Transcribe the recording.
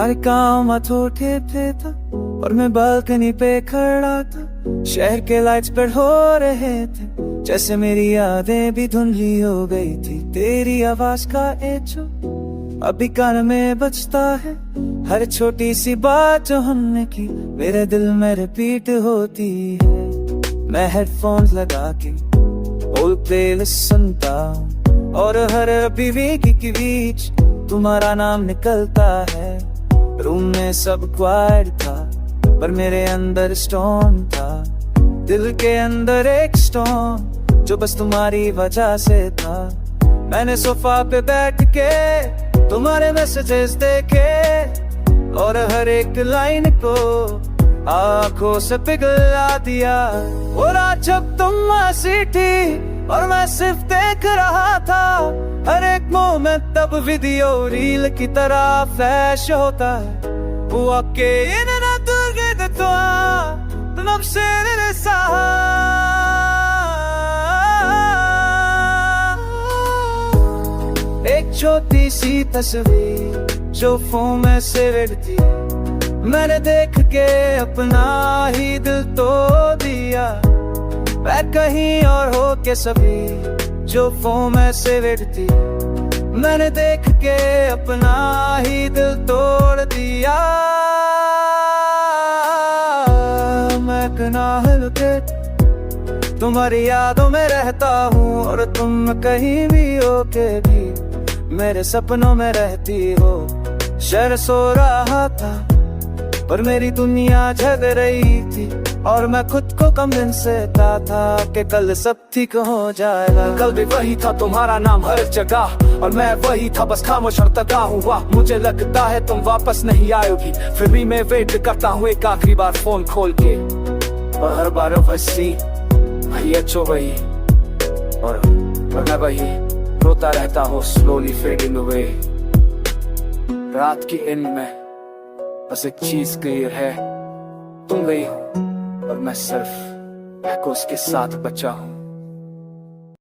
सारे काम अधूरे थे था और मैं बालकनी पे खड़ा था। शहर के लाइट्स पर हो रहे थे जैसे मेरी यादें भी धुंधली हो गई थी। तेरी आवाज का एचो अभी कान में बजता है। हर छोटी सी बात जो हमने की मेरे दिल में रिपीट होती है। मैं हेडफोन्स लगा के ओल्ड प्लेलिस्ट सुनता हूँ और हर बीवी के बीच तुम्हारा नाम निकलता है। रूम में सब क्वाइट था पर मेरे अंदर स्टॉर्म था। दिल के अंदर एक स्टॉर्म जो बस तुम्हारी वजह से था। मैंने सोफा पे बैठ के तुम्हारे मैसेजेस देखे और हर एक लाइन को आंखों से पिघला दिया। और आज जब तुम हंसी थी और मैं सिर्फ देख रहा था, हर एक मोमेंट तब वीडियो रील की तरह फ्लैश होता है। हुआ के इन तुर्गे तो तुम से एक छोटी सी तस्वीर जो फोन में सेव थी, मैंने देख के अपना ही दिल तोड़ दिया। मैं कहीं और हो के सभी जो फोन में सेव थी, मैंने देख के अपना ही दिल तोड़ दिया। मैं कनाल के तुम्हारी यादों में रहता हूँ और तुम कहीं भी हो के भी मेरे सपनों में रहती हो। शहर सो रहा था पर मेरी दुनिया जग रही थी और मैं खुद को कन्विंस था कि कल सब ठीक हो जाएगा। कल भी वही था तुम्हारा नाम हर जगह और मैं वही था बस खामोश और तगा हुआ। मुझे लगता है तुम वापस नहीं आयोगी, फिर भी मैं वेट करता हूँ एक आखिरी बार फोन खोल के। और हर बार वैसी वही अच्छो वही और मैं वही रोता रहता हूँ स्लोली फेडिंग अवे। रात की एंड में बस एक चीज क्लियर है, तुम गई हो और मैं सिर्फ उसके साथ बचा हूँ।